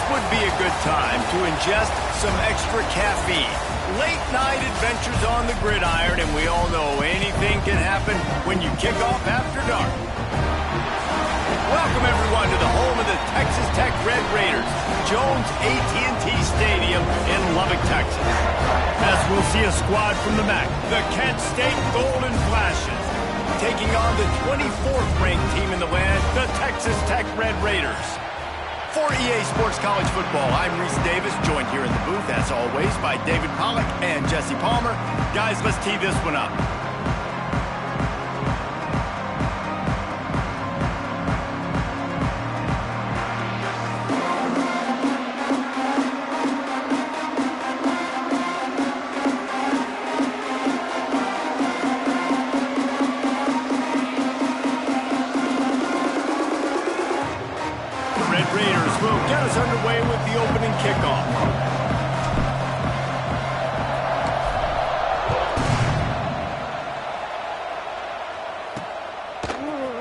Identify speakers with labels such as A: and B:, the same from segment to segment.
A: would be a good time to ingest some extra caffeine. Late night adventures on the gridiron, and we all know anything can happen when you kick off after dark. Welcome everyone to the home of the Texas Tech Red Raiders, Jones AT&T Stadium in Lubbock, Texas. As we'll see a squad from the MAC, the Kent State Golden Flashes, taking on the 24th ranked team in the land, the Texas Tech Red Raiders. For EA Sports College Football, I'm Reese Davis, joined here in the booth, as always, by David Pollack and Jesse Palmer. Guys, let's tee this one up. Get us underway with the opening kickoff.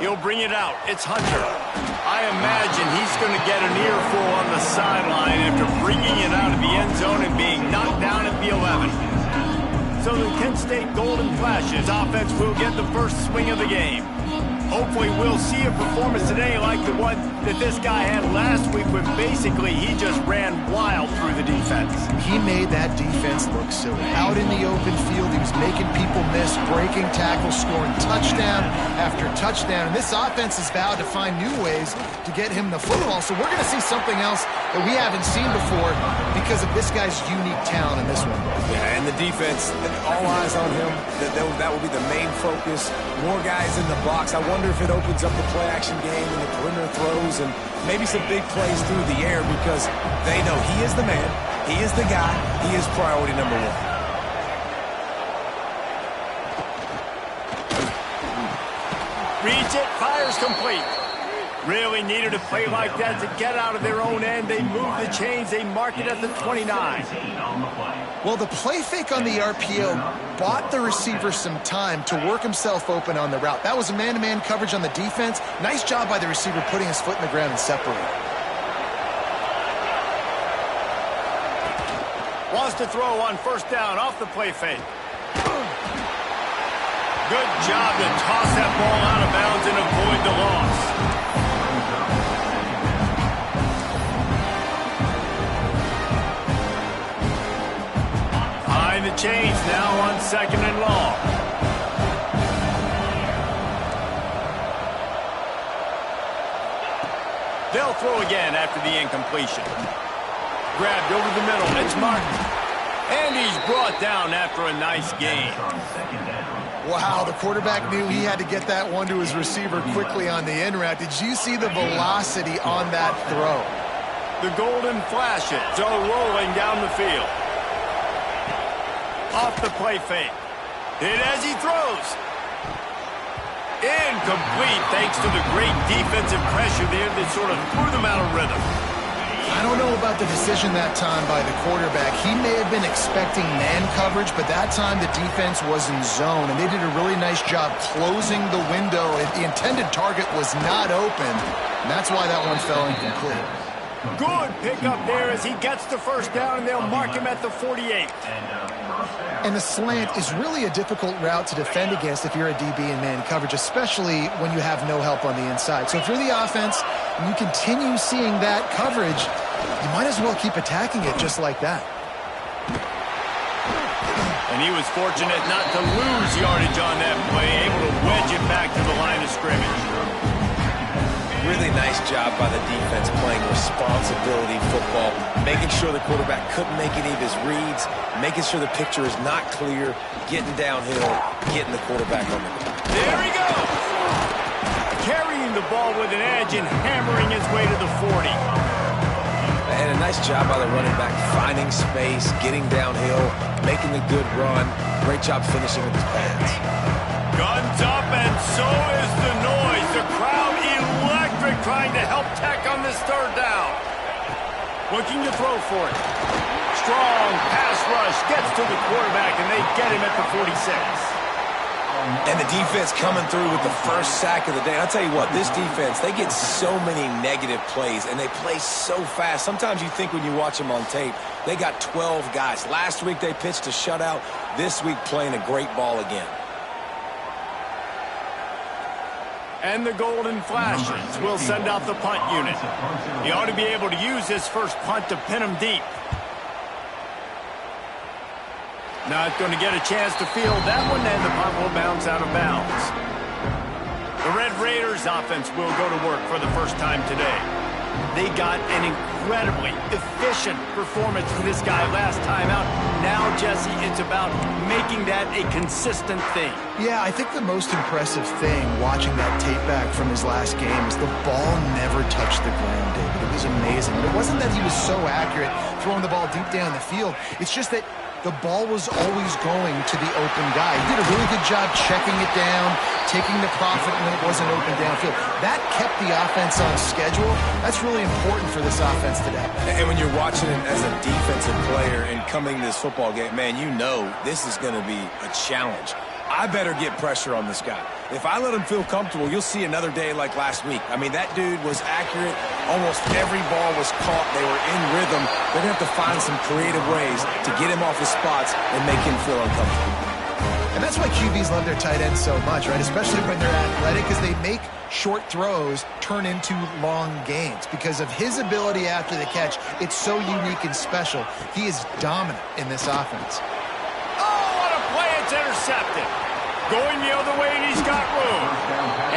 A: He'll bring it out. It's Hunter. I imagine he's going to get an earful on the sideline after bringing it out of the end zone and being knocked down at the 11. So the Kent State Golden Flashes offense will get the first swing of the game. Hopefully we'll see a performance today like the one that this guy had last week when basically he just ran wild through the defense.
B: He made that defense look silly. Out in the open field, he was making people miss, breaking tackles, scoring touchdown after touchdown. And this offense is vowed to find new ways to get him the football. So we're going to see something else that we haven't seen before because of this guy's unique talent in this one.
C: Yeah, and the defense, all eyes on him. That will be the main focus. More guys in the box. I wonder if it opens up the play-action game and the perimeter throws and maybe some big plays through the air because they know he is the man, he is the guy, he is priority number one.
A: Reads it, fires complete. Really needed a play like that to get out of their own end. They move the chains, they mark it at the 29.
B: Well, the play fake on the RPO bought the receiver some time to work himself open on the route. That was a man-to-man coverage on the defense. Nice job by the receiver putting his foot in the ground and separating.
A: Wants to throw on first down off the play fake. Good job to toss that ball out of bounds and avoid the loss. The change now on second and long. They'll throw again after the incompletion. Grabbed over the middle. It's Martin. And he's brought down after a nice gain.
B: Wow, the quarterback knew he had to get that one to his receiver quickly on the in route. Did you see the velocity on that throw?
A: The Golden Flashes are rolling down the field. Off the play fake. Hit as he throws. Incomplete thanks to the great defensive pressure there that sort of threw them out of rhythm.
B: I don't know about the decision that time by the quarterback. He may have been expecting man coverage, but that time the defense was in zone, and they did a really nice job closing the window. The intended target was not open, and that's why that one fell incomplete.
A: Good pickup there as he gets the first down, and they'll mark him at the 48.
B: And the slant is really a difficult route to defend against if you're a DB in man coverage, especially when you have no help on the inside. So if you're the offense and you continue seeing that coverage, you might as well keep attacking it just like that.
A: And he was fortunate not to lose yardage on that play, able to wedge it back to the line of scrimmage.
C: Really nice job by the defense playing responsibility football, making sure the quarterback couldn't make any of his reads, making sure the picture is not clear, getting downhill, getting the quarterback on the ground.
A: There he goes! Carrying the ball with an edge and hammering his way to the 40.
C: And a nice job by the running back, finding space, getting downhill, making the good run. Great job finishing with his pads.
A: Guns up, and so is the noise. The crowd electric, trying to help Tech on this third down. Looking to throw for it. Strong pass rush gets to the quarterback, and they get him at the 46.
C: And the defense coming through with the first sack of the day. I'll tell you what, this defense, they get so many negative plays, and they play so fast. Sometimes you think when you watch them on tape, they got 12 guys. Last week they pitched a shutout. This week playing a great ball again.
A: And the golden flashes will send out the punt unit. He ought to be able to use his first punt to pin him deep. Not going to get a chance to field that one, and the punt will bounce out of bounds. The Red Raiders offense will go to work for the first time today. They got an incredibly efficient performance from this guy last time out. Now, Jesse, it's about making that a consistent thing.
B: Yeah, I think the most impressive thing watching that tape back from his last game is the ball never touched the ground, David. It was amazing. And it wasn't that he was so accurate throwing the ball deep down the field. It's just that the ball was always going to the open guy. He did a really good job checking it down, taking the profit when it wasn't open downfield. That kept the offense on schedule. That's really important for this offense today.
C: And when you're watching it as a defensive player and coming to this football game, man, you know this is going to be a challenge. I better get pressure on this guy. If I let him feel comfortable, you'll see another day like last week. I mean, that dude was accurate. Almost every ball was caught. They were in rhythm. They're going to have to find some creative ways to get him off his spots and make him feel uncomfortable.
B: And that's why QBs love their tight ends so much, right? Especially when they're athletic, because they make short throws turn into long gains. Because of his ability after the catch, it's so unique and special. He is dominant in this offense.
A: Oh, what a play. It's intercepted. Going the other way, and he's got room.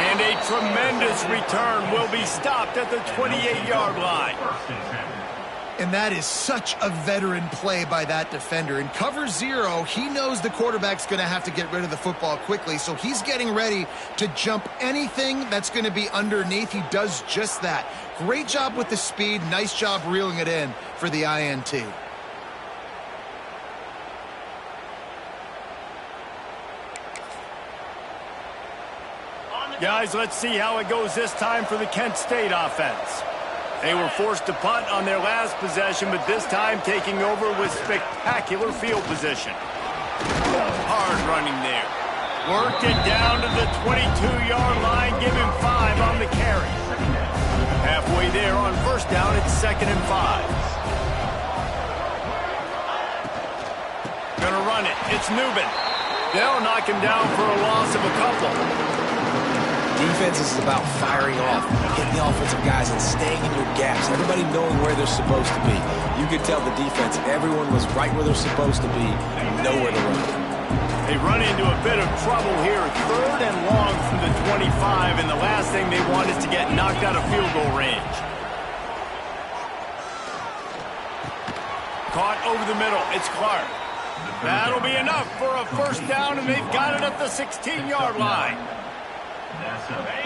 A: And a tremendous return will be stopped at the 28-yard line.
B: And that is such a veteran play by that defender. In cover zero, he knows the quarterback's going to have to get rid of the football quickly, so he's getting ready to jump anything that's going to be underneath. He does just that. Great job with the speed. Nice job reeling it in for the INT.
A: Guys, let's see how it goes this time for the Kent State offense. They were forced to punt on their last possession, but this time taking over with spectacular field position. Hard running there. Worked it down to the 22-yard line, give him 5 on the carry. Halfway there on first down, it's 2nd and 5. Gonna run it. It's Newman. They'll knock him down for a loss of a couple.
C: Defense is about firing off, hitting the offensive guys and staying in your gaps. Everybody knowing where they're supposed to be. You could tell the defense, everyone was right where they're supposed to be, nowhere to run.
A: They run into a bit of trouble here. 3rd and long from the 25, and the last thing they want is to get knocked out of field goal range. Caught over the middle. It's Clark. That'll be enough for a first down, and they've got it at the 16-yard line.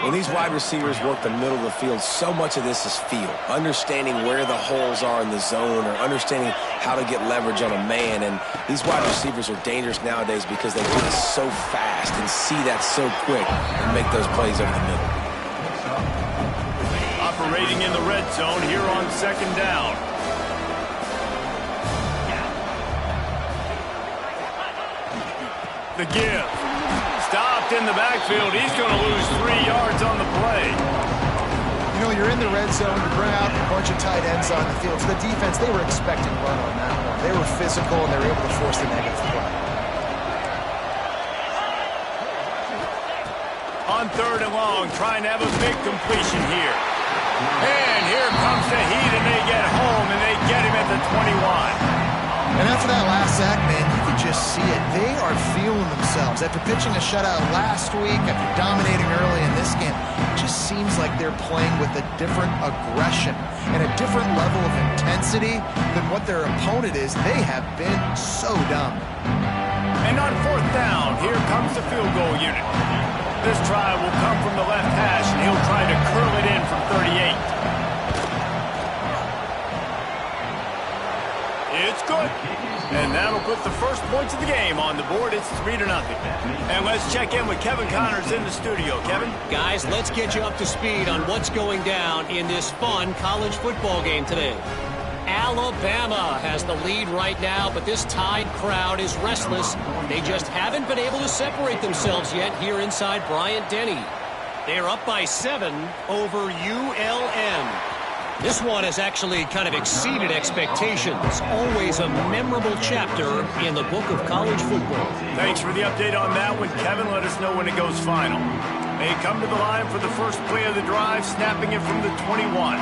C: When these wide receivers work the middle of the field, so much of this is feel. Understanding where the holes are in the zone or understanding how to get leverage on a man. And these wide receivers are dangerous nowadays because they do it so fast and see that so quick and make those plays over the middle.
A: Operating in the red zone here on 2nd down. The give. Stopped in the backfield. He's going to lose 3 yards on the play.
B: You know, you're in the red zone. You bring out a bunch of tight ends on the field. So the defense, they were expecting run on that one. They were physical, and they were able to force the negative play.
A: On 3rd and long, trying to have a big completion here. And here comes the heat, and they get home, and they get him at the 21.
B: And after that last sack, man, you can just see it. They are feeling themselves. After pitching a shutout last week, after dominating early in this game, it just seems like they're playing with a different aggression and a different level of intensity than what their opponent is. They have been so dominant.
A: And on 4th down, here comes the field goal unit. This try will come from the left hash, and he'll try to curl it in from 38. It's good. And that'll put the first points of the game on the board. It's 3-0. And let's check in with Kevin Connors in the studio. Kevin?
D: Guys, let's get you up to speed on what's going down in this fun college football game today. Alabama has the lead right now, but this Tide crowd is restless. They just haven't been able to separate themselves yet here inside Bryant-Denny. They're up by 7 over ULM. This one has actually kind of exceeded expectations. Always a memorable chapter in the book of college football.
A: Thanks for the update on that one, Kevin. Let us know when it goes final. They come to the line for the first play of the drive, snapping it from the 21.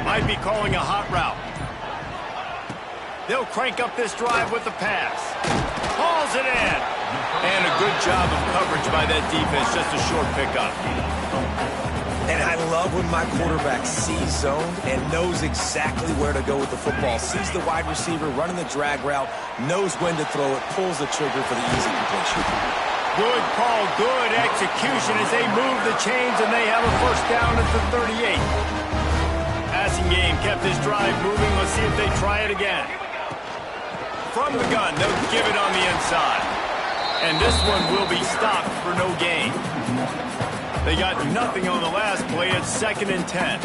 A: Might be calling a hot route. They'll crank up this drive with the pass. Hauls it in. And a good job of coverage by that defense. Just a short pickup.
C: And I love when my quarterback sees zone and knows exactly where to go with the football. Sees the wide receiver running the drag route, knows when to throw it, pulls the trigger for the easy completion.
A: Good call, good execution as they move the chains and they have a first down at the 38. Passing game kept this drive moving. Let's see if they try it again. From the gun, they'll give it on the inside. And this one will be stopped for no gain. They got nothing on the last play. It's 2nd and 10.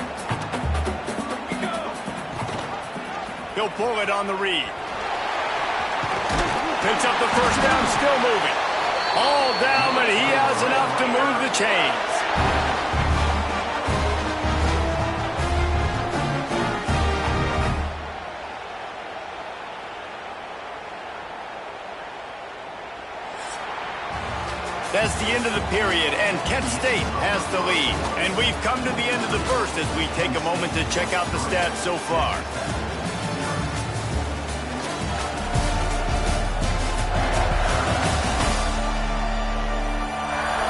A: He'll pull it on the read. Picks up the first down, still moving. All down, but he has enough to move the chains. That's the end of the period, and Kent State has the lead. And we've come to the end of the first as we take a moment to check out the stats so far.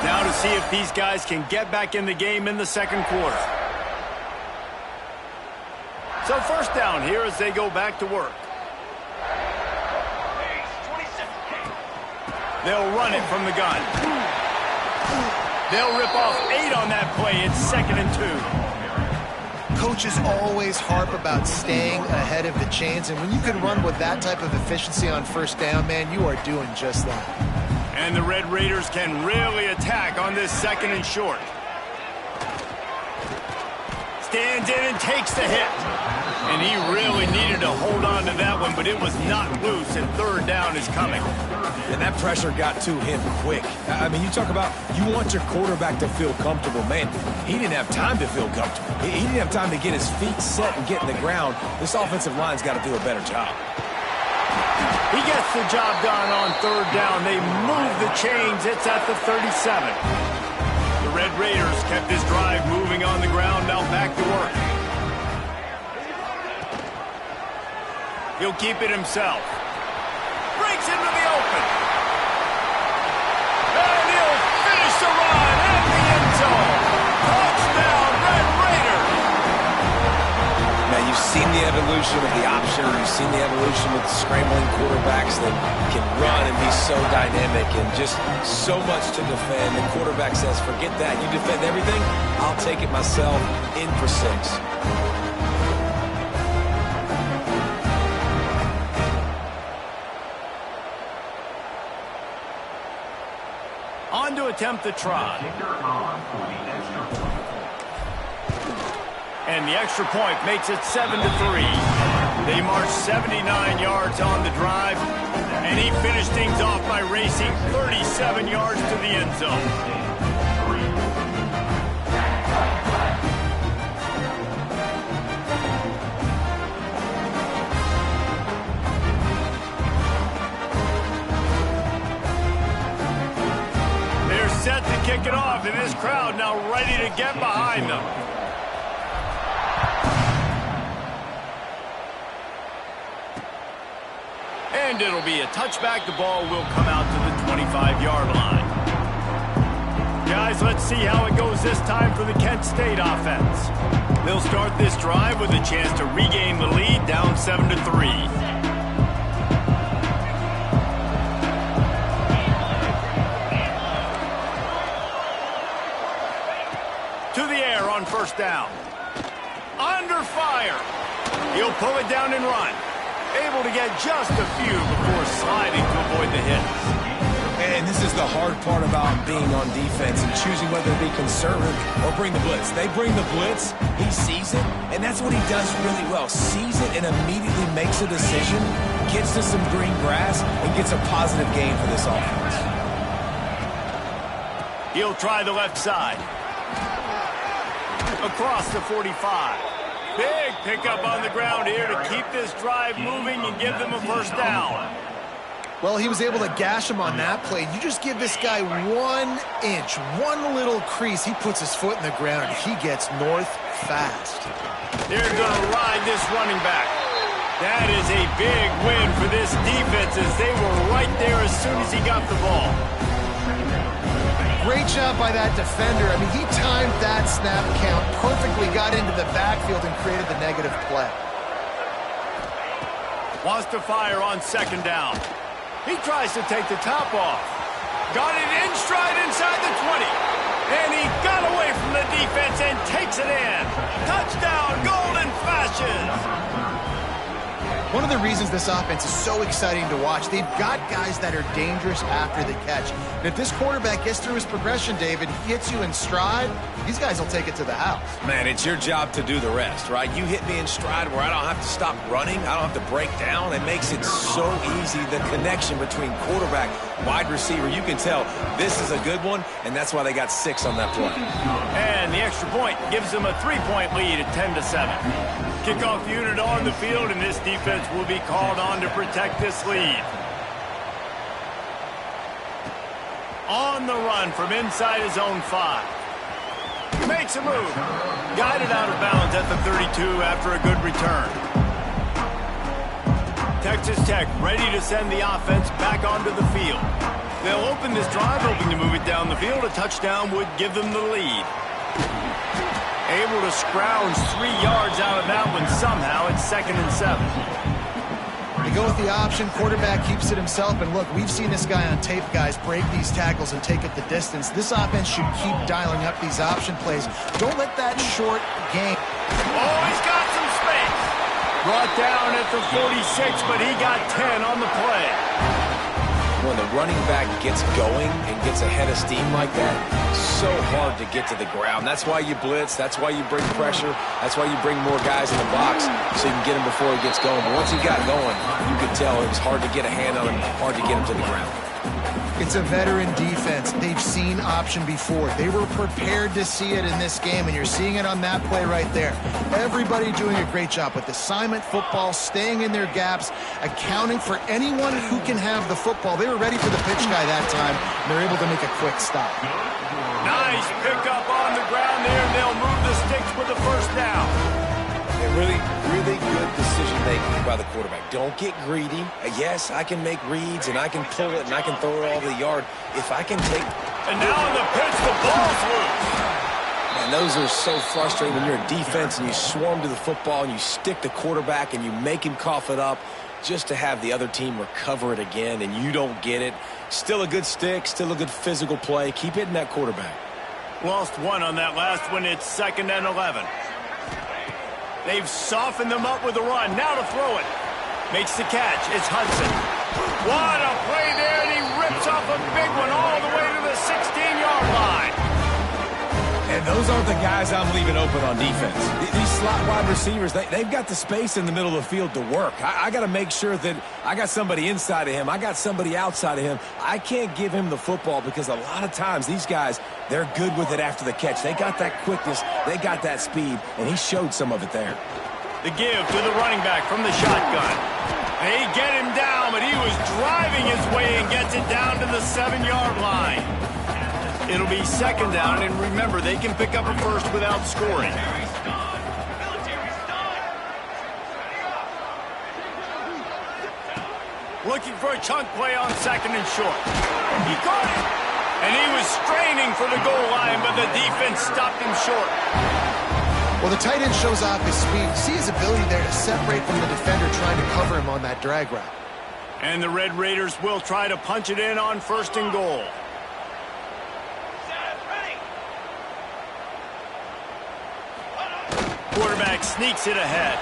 A: Now to see if these guys can get back in the game in the second quarter. So first down here as they go back to work. They'll run it from the gun. They'll rip off 8 on that play. It's 2nd and 2.
B: Coaches always harp about staying ahead of the chains, and when you can run with that type of efficiency on first down, man, you are doing just that.
A: And the Red Raiders can really attack on this 2nd and short. Stands in and takes the hit. And he really needed to hold on to that one, but it was not loose, and 3rd down is coming.
C: And that pressure got to him quick. I mean, you talk about you want your quarterback to feel comfortable. Man, he didn't have time to feel comfortable. He didn't have time to get his feet set and get in the ground. This offensive line's got to do a better job.
A: He gets the job done on 3rd down. They move the chains. It's at the 37. The Red Raiders kept this drive moving on the ground. Now back to work. He'll keep it himself. Breaks into the open. And he'll finish the run at the end zone. Touchdown, Red Raiders.
C: Now, you've seen the evolution of the option. You've seen the evolution with the scrambling quarterbacks that can run and be so dynamic and just so much to defend. The quarterback says, forget that. You defend everything, I'll take it myself in for 6.
A: On to attempt the try. And the extra point makes it 7-3. They marched 79 yards on the drive, and he finished things off by racing 37 yards to the end zone. Set to kick it off, and this crowd now ready to get behind them. And it'll be a touchback. The ball will come out to the 25-yard line. Guys, let's see how it goes this time for the Kent State offense. They'll start this drive with a chance to regain the lead, down 7-3. To the air on first down. Under fire. He'll pull it down and run. Able to get just a few before sliding to avoid the hits.
C: Yeah, and this is the hard part about being on defense and choosing whether to be conservative or bring the blitz. They bring the blitz, he sees it, and that's what he does really well. Sees it and immediately makes a decision, gets to some green grass, and gets a positive gain for this offense.
A: He'll try the left side. Across the 45. Big pickup on the ground here to keep this drive moving and give them a first down.
B: Well, he was able to gash him on that play. You just give this guy 1 inch, one little crease. He puts his foot in the ground, and he gets north fast.
A: They're going to ride this running back. That is a big win for this defense as they were right there as soon as he got the ball.
B: Great job by that defender. I mean, he timed that snap count perfectly, got into the backfield, and created the negative play.
A: Wants to fire on second down. He tries to take the top off. Got it in stride inside the 20. And he got away from the defense and takes it in. Touchdown, Golden Flashes.
B: One of the reasons this offense is so exciting to watch, they've got guys that are dangerous after the catch. And if this quarterback gets through his progression, David, he hits you in stride, these guys will take it to the house.
C: Man, it's your job to do the rest, right? You hit me in stride where I don't have to stop running. I don't have to break down. It makes it so easy, the connection between quarterback, wide receiver. You can tell this is a good one, and that's why they got 6 on that play.
A: And the extra point gives them a 3-point lead at 10-7. Kickoff unit on the field, and this defense will be called on to protect this lead. On the run from inside his own 5. Makes a move. Guided out of bounds at the 32 after a good return. Texas Tech ready to send the offense back onto the field. They'll open this drive, hoping to move it down the field. A touchdown would give them the lead. Able to scrounge 3 yards out of that one somehow. It's 2nd and 7.
B: They go with the option. Quarterback keeps it himself. And look, we've seen this guy on tape, guys, break these tackles and take it the distance. This offense should keep dialing up these option plays. Don't let that short game.
A: Oh, he's got some space. Brought down at the 46, but he got 10 on the play.
C: When the running back gets going and gets ahead of steam like that, so hard to get to the ground. That's why you blitz. That's why you bring pressure. That's why you bring more guys in the box so you can get him before he gets going. But once he got going, you could tell it was hard to get a hand on him, hard to get him to the ground.
B: It's a veteran defense. They've seen option before. They were prepared to see it in this game, and you're seeing it on that play right there. Everybody doing a great job with assignment football, staying in their gaps, accounting for anyone who can have the football. They were ready for the pitch guy that time, and they're able to make a quick stop.
A: Nice pickup on the ground there, and they'll move the sticks with the first down.
C: And really good decision-making by the quarterback. Don't get greedy. Yes, I can make reads, and I can pull it, and I can throw it all over the yard. If I can take...
A: And now in the pitch, the ball's loose.
C: Man, those are so frustrating when you're a defense and you swarm to the football and you stick the quarterback and you make him cough it up just to have the other team recover it again, and you don't get it. Still a good stick, still a good physical play. Keep hitting that quarterback.
A: Lost 1 on that last one. It's 2nd and 11. They've softened them up with the run. Now to throw it. Makes the catch. It's Hudson. What a play there, and he rips off a big one all the way to the 16-yard line.
C: And those aren't the guys I'm leaving open on defense. These slot wide receivers, they've got the space in the middle of the field to work. I got to make sure that I got somebody inside of him. I got somebody outside of him. I can't give him the football because a lot of times these guys, they're good with it after the catch. They got that quickness. They got that speed, and he showed some of it there.
A: The give to the running back from the shotgun. They get him down, but he was driving his way and gets it down to the 7-yard line. It'll be 2nd down, and remember, they can pick up a first without scoring. Looking for a chunk play on 2nd and short. He caught it, and he was straining for the goal line, but the defense stopped him short.
B: Well, the tight end shows off his speed. See his ability there to separate from the defender trying to cover him on that drag route.
A: And the Red Raiders will try to punch it in on 1st and goal. Quarterback sneaks it ahead.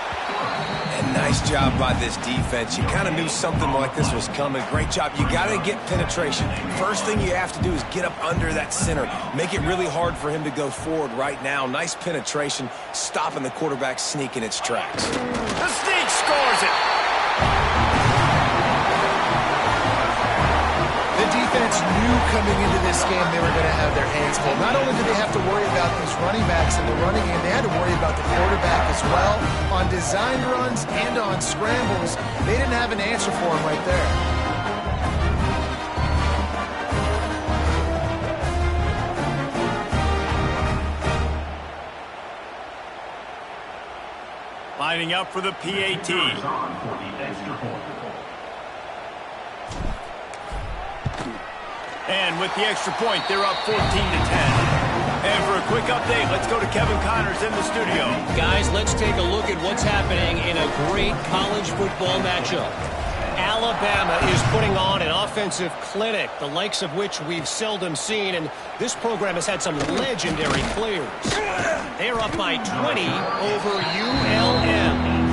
C: And Nice job by this defense. You kind of knew something like this was coming. Great job. You got to get penetration. First thing you have to do is get up under that center. Make it really hard for him to go forward right now. Nice penetration, stopping the quarterback sneak in its tracks.
A: The sneak scores it.
B: The defense knew coming into this game they were going to have their hands full. Not only did they have to worry about these running backs in the running game, they had to worry about the quarterback as well. On designed runs and on scrambles, they didn't have an answer for him right there.
A: Lining up for the PAT. And with the extra point, they're up 14-10. And for a quick update, let's go to Kevin Connors in the studio.
D: Guys, let's take a look at what's happening in a great college football matchup. Alabama is putting on an offensive clinic, the likes of which we've seldom seen, and this program has had some legendary players. They're up by 20 over ULM.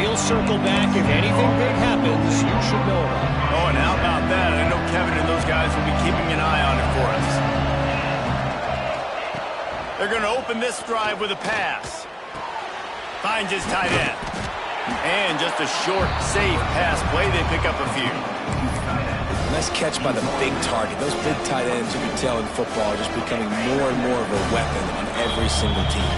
D: We'll circle back if anything big happens. You should know about it.
A: Oh, and how about that? I know Kevin and those guys will be keeping an eye on it for us. They're going to open this drive with a pass. Finds his tight end. And just a short, safe pass play. They pick up a few.
C: Nice catch by the big target. Those big tight ends, you can tell in football, are just becoming more and more of a weapon on every single team.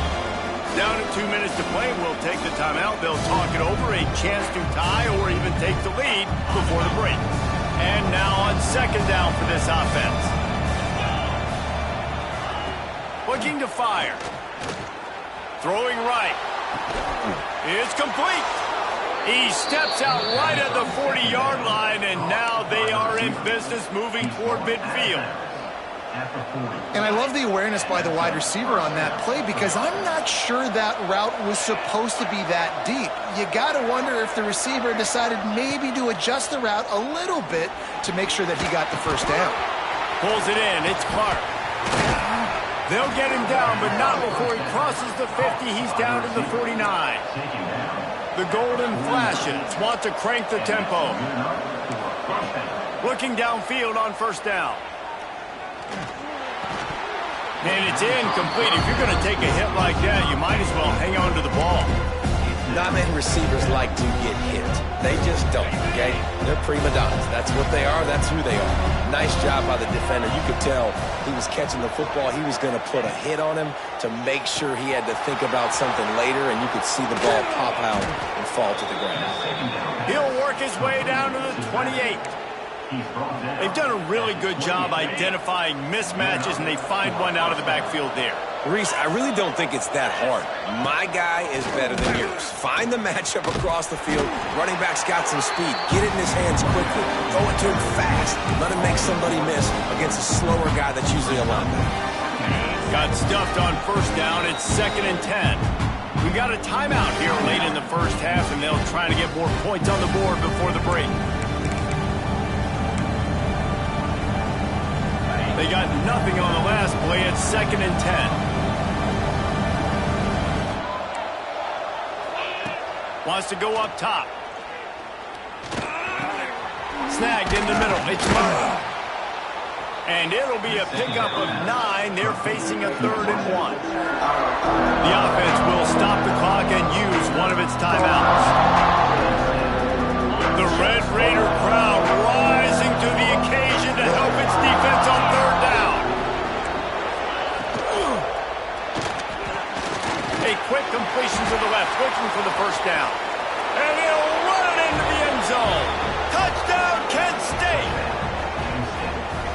A: Down to 2 minutes to play. We'll take the timeout. They'll talk it over. A chance to tie or even take the lead before the break. And now on second down for this offense. Looking to fire. Throwing right. It's complete. He steps out right at the 40-yard line, and now they are in business moving toward midfield.
B: And I love the awareness by the wide receiver on that play because I'm not sure that route was supposed to be that deep. You got to wonder if the receiver decided maybe to adjust the route a little bit to make sure that he got the first down.
A: Pulls it in. It's Clark. They'll get him down, but not before he crosses the 50. He's down to the 49. The golden flashes. Want to crank the tempo. Looking downfield on first down. And it's incomplete. If you're going to take a hit like that, you might as well hang on to the ball.
C: Not many receivers like to get hit. They just don't, okay? They're prima donnas. That's what they are. That's who they are. Nice job by the defender. You could tell he was catching the football. He was going to put a hit on him to make sure he had to think about something later, and you could see the ball pop out and fall to the ground.
A: He'll work his way down to the 28. They've done a really good job identifying mismatches, and they find one out of the backfield there.
C: Reese, I really don't think it's that hard. My guy is better than yours. Find the matchup across the field. Running back's got some speed. Get it in his hands quickly. Throw it to him fast. Let him make somebody miss against a slower guy that's usually a linebacker.
A: Got stuffed on first down. It's 2nd and 10. We've got a timeout here late in the first half, and they'll try to get more points on the board before the break. They got nothing on the last play. It's 2nd and 10. Wants to go up top. Snagged in the middle. It's Murray. And it'll be a pickup of 9. They're facing a 3rd and 1. The offense will stop the clock and use one of its timeouts. The Red Raider crowd rising to the occasion to help its defense on 3rd down. A quick completion to the left, looking for the first down. And he'll run it into the end zone. Touchdown, Kent State.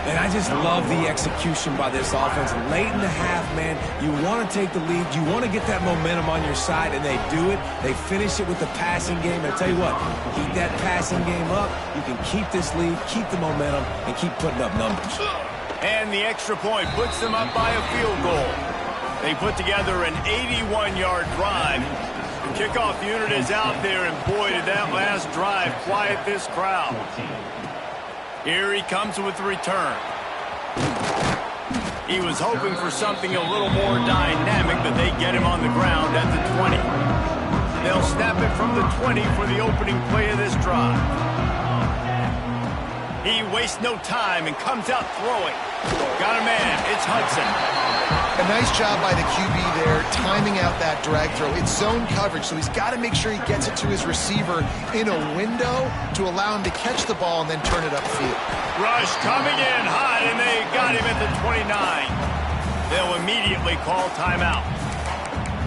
C: And I just love the execution by this offense. Late in the half, man, you want to take the lead. You want to get that momentum on your side, and they do it. They finish it with the passing game. And I tell you what, keep that passing game up. You can keep this lead, keep the momentum, and keep putting up numbers.
A: And the extra point puts them up by a field goal. They put together an 81-yard drive. The kickoff unit is out there, and boy, did that last drive quiet this crowd. Here he comes with the return. He was hoping for something a little more dynamic, but they get him on the ground at the 20. They'll snap it from the the 20 for the opening play of this drive. He wastes no time and comes out throwing. Got a man. It's Hudson.
B: A nice job by the QB there, timing out that drag throw. It's zone coverage, so he's got to make sure he gets it to his receiver in a window to allow him to catch the ball and then turn it upfield.
A: Rush coming in hot, and they got him at the 29. They'll immediately call timeout.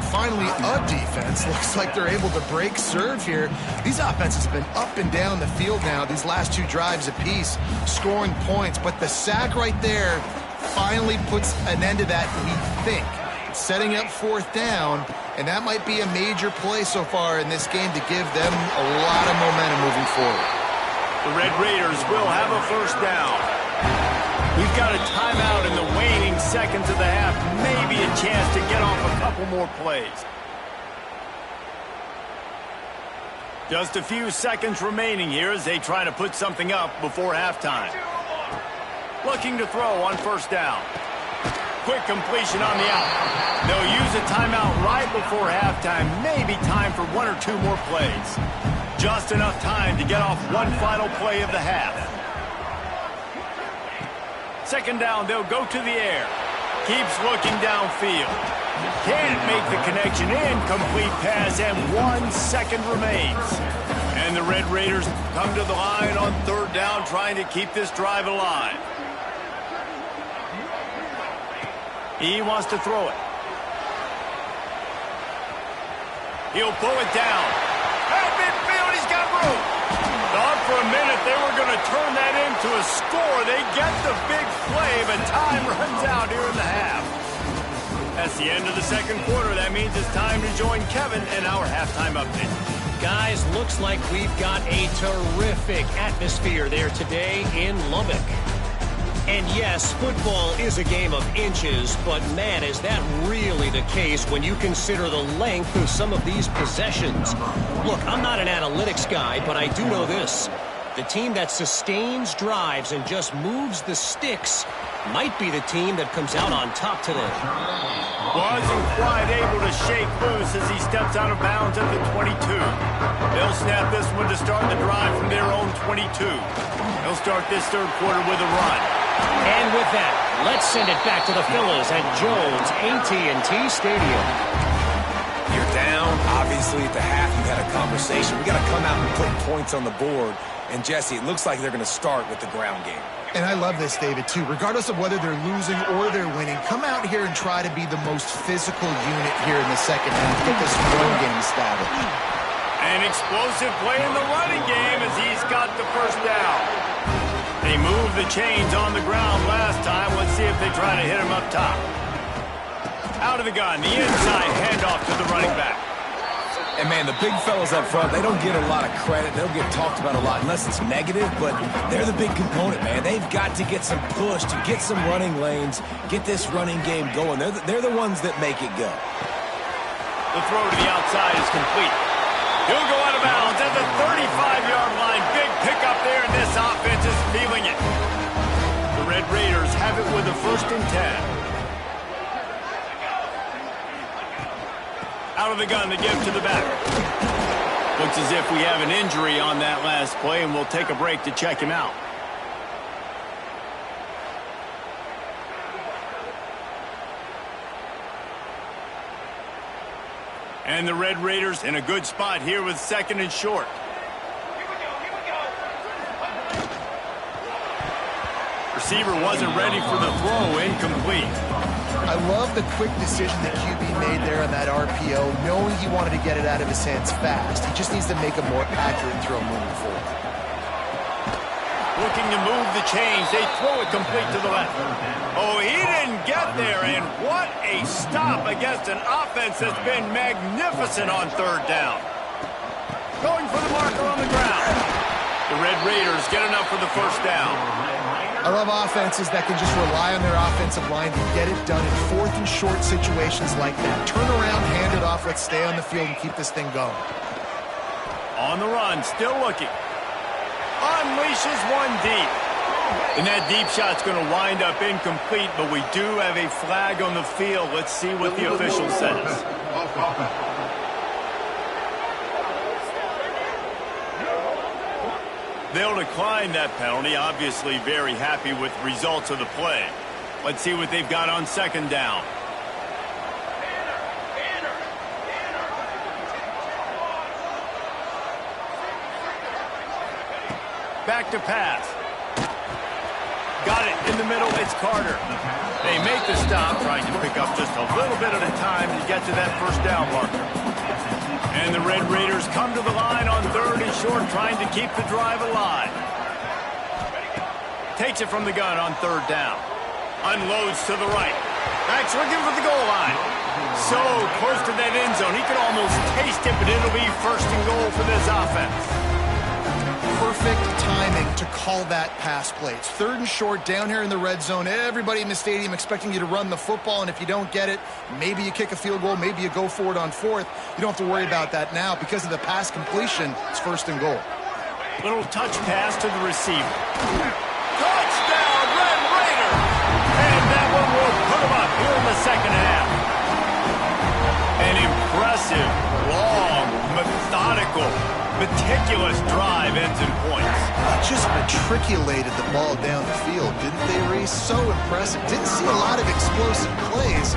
B: Finally, a defense. Looks like they're able to break serve here. These offenses have been up and down the field now, these last two drives apiece, scoring points. But the sack right there finally puts an end to that, we think. Setting up fourth down, and that might be a major play so far in this game to give them a lot of momentum moving forward.
A: The Red Raiders will have a first down. We've got a timeout in the waning seconds of the half. Maybe a chance to get off a couple more plays. Just a few seconds remaining here as they try to put something up before halftime. Looking to throw on first down. Quick completion on the out. They'll use a timeout right before halftime. Maybe time for one or two more plays. Just enough time to get off one final play of the half. Second down, they'll go to the air. Keeps looking downfield. Can't make the connection. Incomplete pass, and 1 second remains. And the Red Raiders come to the line on third down, trying to keep this drive alive. He wants to throw it. He'll pull it down. At midfield, he's got room. Thought for a minute they were going to turn that into a score. They get the big play, but time runs out here in the half. That's the end of the second quarter. That means it's time to join Kevin in our halftime update.
D: Guys, looks like we've got a terrific atmosphere there today in Lubbock. And yes, football is a game of inches, but man, is that really the case when you consider the length of some of these possessions. Look, I'm not an analytics guy, but I do know this. The team that sustains drives and just moves the sticks might be the team that comes out on top today.
A: Wasn't quite able to shake loose as he steps out of bounds at the 22. They'll snap this one to start the drive from their own 22. They'll start this third quarter with a run.
D: And with that, let's send it back to the fellas at Jones AT&T Stadium.
C: You're down, obviously, at the half. You had a conversation. We got to come out and put points on the board. And, Jesse, it looks like they're going to start with the ground game.
B: And I love this, David, too. Regardless of whether they're losing or they're winning, come out here and try to be the most physical unit here in the second half. Get this run game established.
A: An explosive play in the running game as he's got the first down. They moved the chains on the ground last time. Let's see if they try to hit him up top. Out of the gun, the inside handoff to the running back.
C: And, man, the big fellas up front, they don't get a lot of credit. They don't get talked about a lot unless it's negative, but they're the big component, man. They've got to get some push, to get some running lanes, get this running game going. They're the ones that make it go.
A: The throw to the outside is complete. He'll go out of bounds at the 35-yard line. Big pickup there, and this offense is feeling it. The Red Raiders have it with a 1st and 10. Out of the gun, the give to the back. Looks as if we have an injury on that last play, and we'll take a break to check him out. And the Red Raiders in a good spot here with 2nd and short. Receiver wasn't ready for the throw, incomplete.
B: I love the quick decision that QB made there on that RPO, knowing he wanted to get it out of his hands fast. He just needs to make a more accurate throw moving forward.
A: Looking to move the chains. They throw it complete to the left. Oh, he didn't get there, and what a stop against an offense that's been magnificent on third down. Going for the marker on the ground. The Red Raiders get enough for the first down.
B: I love offenses that can just rely on their offensive line to get it done in 4th and short situations like that. Turn around, hand it off, let's stay on the field and keep this thing going.
A: On the run, still looking. Unleashes one deep. And that deep shot's going to wind up incomplete, but we do have a flag on the field. Let's see what the official says. they'll decline that penalty. Obviously very happy with the results of the play. Let's see what they've got on second down. Back to pass. Got it in the middle. It's Carter. They make the stop, trying to pick up just a little bit at a time to get to that first down marker. And the Red Raiders come to the line on 3rd and short, trying to keep the drive alive. Takes it from the gun on 3rd down. Unloads to the right. Backs looking for the goal line. So close to that end zone. He could almost taste it, but it'll be 1st and goal for this offense.
B: Perfect timing to call that pass play. It's 3rd and short down here in the red zone. Everybody in the stadium expecting you to run the football, and if you don't get it, maybe you kick a field goal, maybe you go for it on 4th. You don't have to worry about that now. Because of the pass completion, it's 1st and goal.
A: Little touch pass to the receiver. Touchdown, Red Raider! And that one will put them up here in the second half. An impressive, long, methodical, meticulous drive ends in points.
B: Just matriculated the ball down the field, didn't they, Reese? So impressive. Didn't see a lot of explosive plays,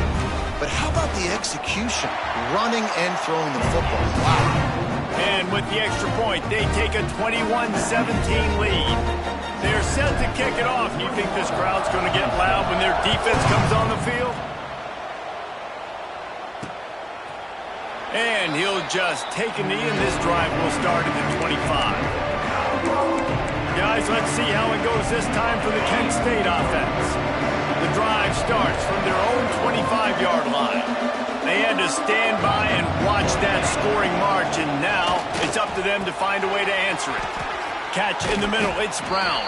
B: but how about the execution? Running and throwing the football. Wow.
A: And with the extra point, they take a 21-17 lead. They're set to kick it off. You think this crowd's going to get loud when their defense comes on the field? And he'll just take a knee, and this drive will start at the 25. Guys, let's see how it goes this time for the Kent State offense. The drive starts from their own 25-yard line. They had to stand by and watch that scoring march, and now it's up to them to find a way to answer it. Catch in the middle, it's Brown.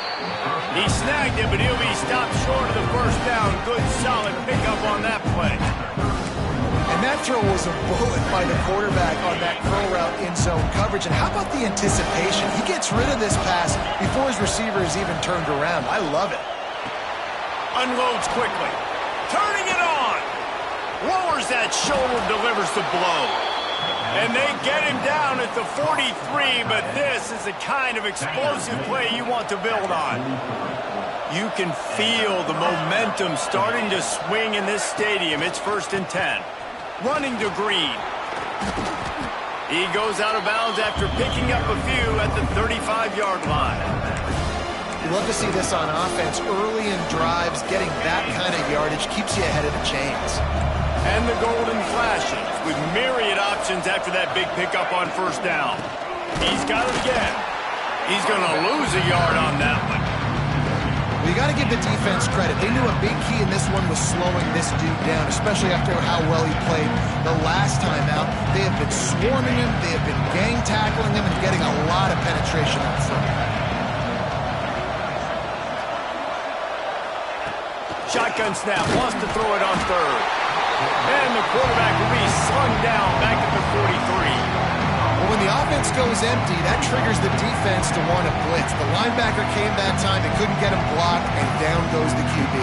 A: He snagged it, but he'll be stopped short of the first down. Good, solid pickup on that play.
B: And that throw was a bullet by the quarterback on that curl route in zone coverage. And how about the anticipation? He gets rid of this pass before his receiver is even turned around. I love it.
A: Unloads quickly. Turning it on. Lowers that shoulder, delivers the blow. And they get him down at the 43, but this is the kind of explosive play you want to build on. You can feel the momentum starting to swing in this stadium. It's 1st and 10. Running to Green. He goes out of bounds after picking up a few at the 35-yard line.
B: You love to see this on offense. Early in drives, getting that kind of yardage keeps you ahead of the chains.
A: And the golden flashes with myriad options after that big pickup on 1st down. He's got it again. He's going to lose a yard on that one.
B: Well, you got to give the defense credit. They knew a big key in this one was slowing this dude down, especially after how well he played the last time out. They have been swarming him, they have been gang tackling him, and getting a lot of penetration up front.
A: Shotgun snap, wants to throw it on 3rd. And the quarterback will be slung down back at the 43.
B: Well, when the offense goes empty, that triggers the defense to want to blitz. The linebacker came that time, they couldn't get him blocked, and down goes the QB.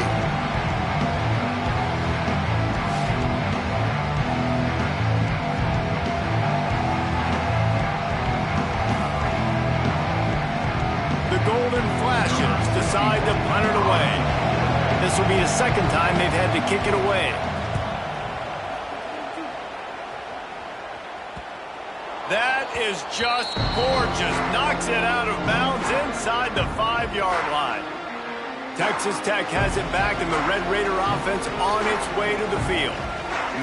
A: The Golden Flashes decide to punt it away. This will be the 2nd time they've had to kick it away. That is just gorgeous. Knocks it out of bounds inside the 5-yard line. Texas Tech has it back, and the Red Raider offense on its way to the field.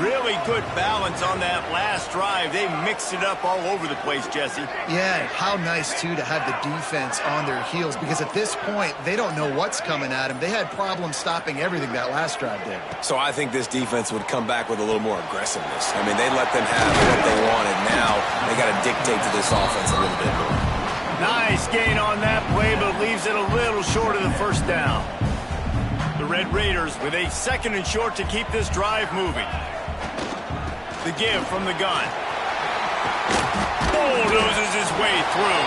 A: Really good balance on that last drive. They mixed it up all over the place, Jesse.
B: Yeah, how nice, too, to have the defense on their heels, because at this point, they don't know what's coming at them. They had problems stopping everything that last drive did.
C: So I think this defense would come back with a little more aggressiveness. I mean, they let them have what they wanted. Now they got to dictate to this offense a little bit more.
A: Nice gain on that play, but leaves it a little short of the 1st down. The Red Raiders with a 2nd and short to keep this drive moving. The give from the gun. Bulldozes his way through.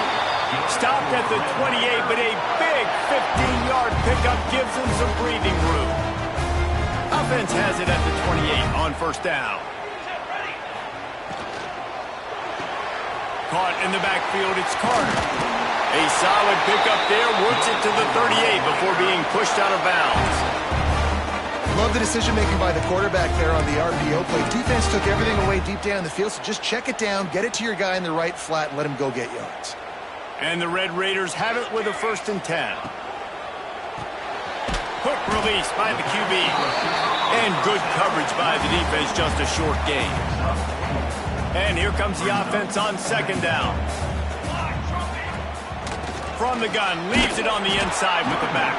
A: Stopped at the 28, but a big 15-yard pickup gives him some breathing room. Offense has it at the 28 on 1st down. Caught in the backfield, it's Carter. A solid pickup there, works it to the 38 before being pushed out of bounds.
B: Love the decision-making by the quarterback there on the RPO play. Defense took everything away deep down the field, so just check it down, get it to your guy in the right flat, and let him go get yards.
A: And the Red Raiders have it with a 1st and 10. Quick release by the QB. And good coverage by the defense, just a short gain. And here comes the offense on 2nd down. From the gun, leaves it on the inside with the back.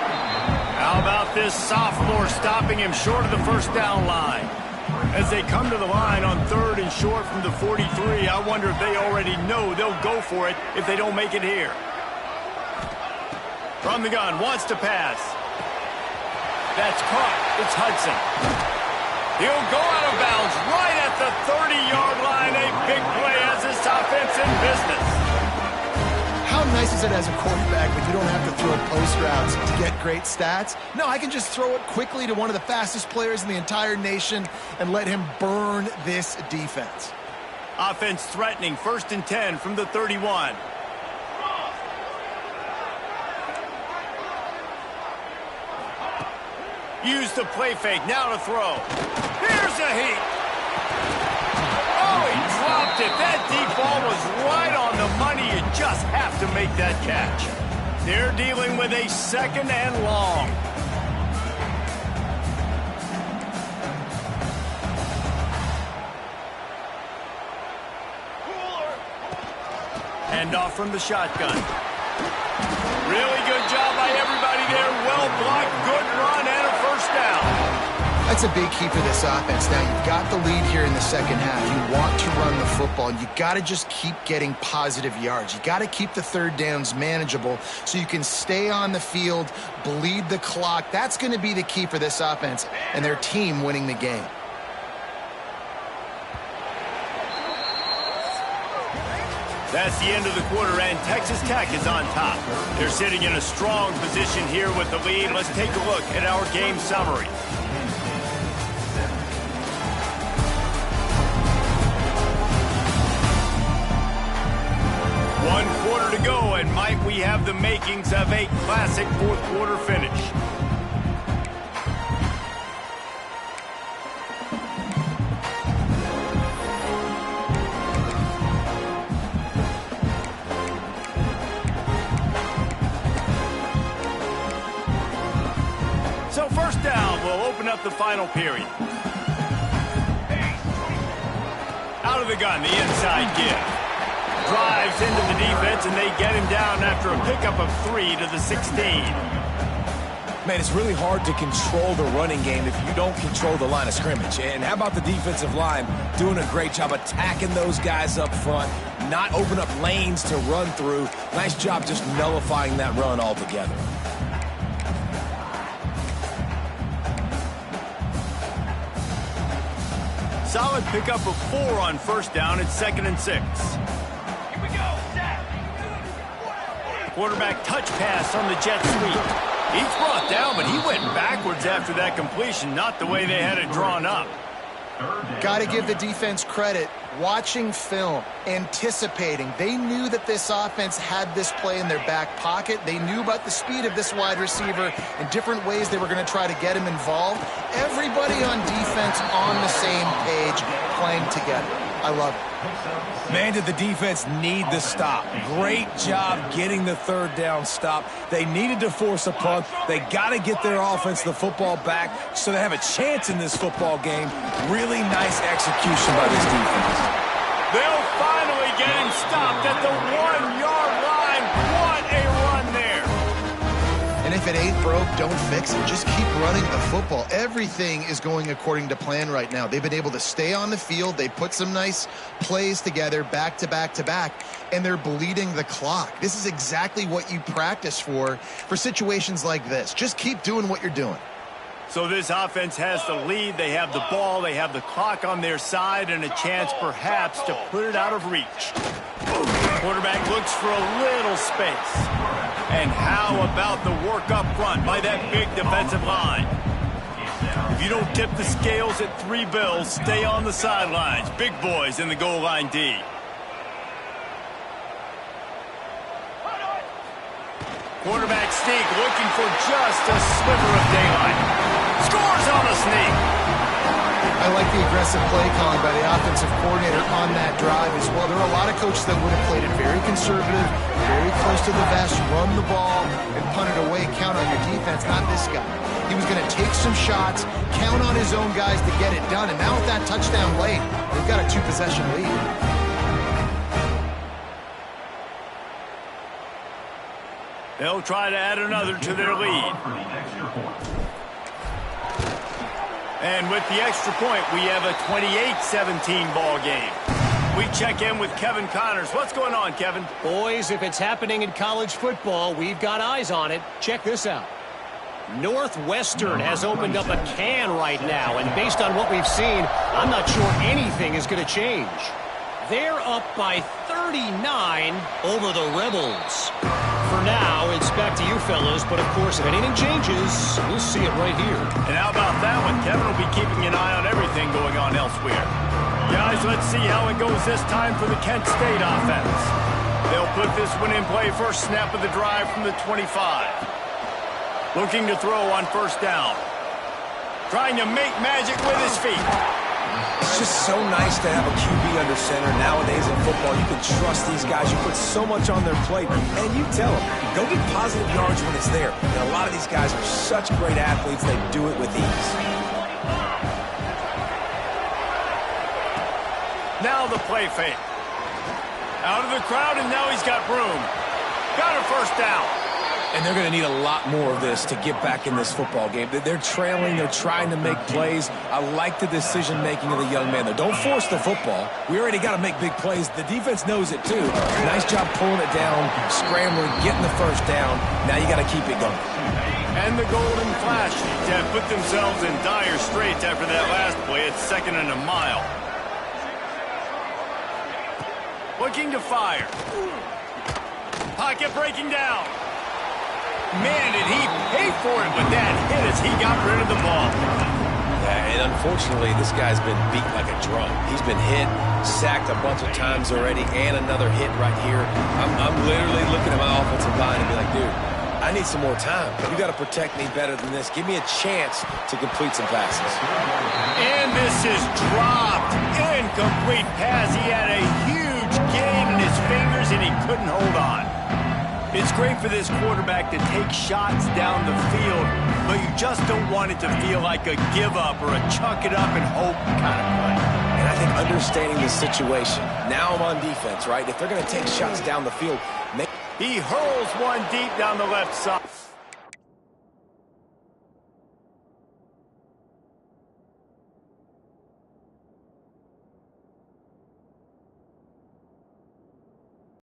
A: How about this sophomore stopping him short of the 1st down line? As they come to the line on 3rd and short from the 43, I wonder if they already know they'll go for it if they don't make it here. From the gun, wants to pass. That's caught. It's Hudson. He'll go out of bounds right at the 30-yard line. A big play as this offense in business.
B: How nice is it as a quarterback when you don't have to throw post routes to get great stats? No, I can just throw it quickly to one of the fastest players in the entire nation and let him burn this defense.
A: Offense threatening, 1st and 10 from the 31. Use the play fake, now to throw. Here's a heat. Oh, he dropped it. That deep ball was right on the money. You just have to make that catch. They're dealing with a 2nd and long. Hand off from the shotgun. Really good job by everybody there. Well blocked, good run, and a 1st down.
B: That's a big key for this offense. Now, you've got the lead here in the 2nd half. You want to run the football. You got to just keep getting positive yards. You got to keep the 3rd downs manageable so you can stay on the field, bleed the clock. That's going to be the key for this offense and their team winning the game.
A: That's the end of the quarter, and Texas Tech is on top. They're sitting in a strong position here with the lead. Let's take a look at our game summary. One quarter to go, and might we have the makings of a classic 4th quarter finish. So 1st down will open up the final period. Out of the gun, the inside give. Drives into the defense, and they get him down after a pickup of 3 to the 16.
C: Man, it's really hard to control the running game if you don't control the line of scrimmage. And how about the defensive line doing a great job attacking those guys up front, not open up lanes to run through. Nice job just nullifying that run altogether.
A: Solid pickup of 4 on 1st down. It's 2nd and 6. Quarterback touch pass on the jet sweep. He's brought down, but he went backwards after that completion, not the way they had it drawn up.
B: Got to give the defense credit. Watching film, anticipating. They knew that this offense had this play in their back pocket. They knew about the speed of this wide receiver and different ways they were going to try to get him involved. Everybody on defense on the same page, playing together. I love it.
C: Man, did the defense need the stop. Great job getting the 3rd down stop. They needed to force a punt. They got to get their offense the football back so they have a chance in this football game. Really nice execution by this defense.
A: They'll finally get him stopped at the 1-yard line. What a run there.
B: And if it ain't broke, don't fix it. Just keep running the football. Everything is going according to plan right now. They've been able to stay on the field. They put some nice plays together back to back to back, and they're bleeding the clock. This is exactly what you practice for situations like this. Just keep doing what you're doing.
A: So this offense has the lead. They have the ball. They have the clock on their side and a chance perhaps to put it out of reach. Quarterback looks for a little space. And how about the work up front by that big defensive line? If you don't tip the scales at 3 bills, stay on the sidelines. Big boys in the goal line D. Quarterback sneak looking for just a sliver of daylight. Scores on a sneak.
B: I like the aggressive play calling by the offensive coordinator on that drive as well. There are a lot of coaches that would have played it very conservative, very close to the vest, run the ball, and punt it away, count on your defense. Not this guy. He was going to take some shots, count on his own guys to get it done, and now with that touchdown late, they've got a 2-possession lead.
A: They'll try to add another to their lead. And with the extra point, we have a 28-17 ball game. We check in with Kevin Connors. What's going on, Kevin?
D: Boys, if it's happening in college football, we've got eyes on it. Check this out. Northwestern has opened up a can right now, and based on what we've seen, I'm not sure anything is going to change. They're up by 39 over the Rebels. For now, it's back to you fellas, but of course, if anything changes, we'll see it right here.
A: And how about that one? Kevin will be keeping an eye on everything going on elsewhere. Guys, let's see how it goes this time for the Kent State offense. They'll put this one in play first snap of the drive from the 25. Looking to throw on first down. Trying to make magic with his feet.
C: It's just so nice to have a QB under center. Nowadays in football, you can trust these guys. You put so much on their plate, and you tell them, go get positive yards when it's there. And a lot of these guys are such great athletes, they do it with ease.
A: Now the play fake. Out of the crowd, and now he's got room. Got a first down.
C: And they're going to need a lot more of this to get back in this football game. They're trailing. They're trying to make plays. I like the decision-making of the young man there. Don't force the football. We already got to make big plays. The defense knows it, too. Nice job pulling it down, scrambling, getting the first down. Now you got to keep it going.
A: And the Golden Flashes have put themselves in dire straits after that last play. It's 2nd and a mile. Looking to fire. Pocket breaking down. Man, did he pay for it with that hit as he got rid of the ball.
C: Yeah, and unfortunately, this guy's been beat like a drum. He's been hit, sacked a bunch of times already, and another hit right here. I'm literally looking at my offensive line and be like, dude, I need some more time. You got to protect me better than this. Give me a chance to complete some passes.
A: And this is dropped. Incomplete pass. He had a huge gain in his fingers, and he couldn't hold on. It's great for this quarterback to take shots down the field, but you just don't want it to feel like a give-up or a chuck it up and hope kind of play.
C: And I think understanding the situation, now I'm on defense, right? If they're going to take shots down the field,
A: he hurls one deep down the left side.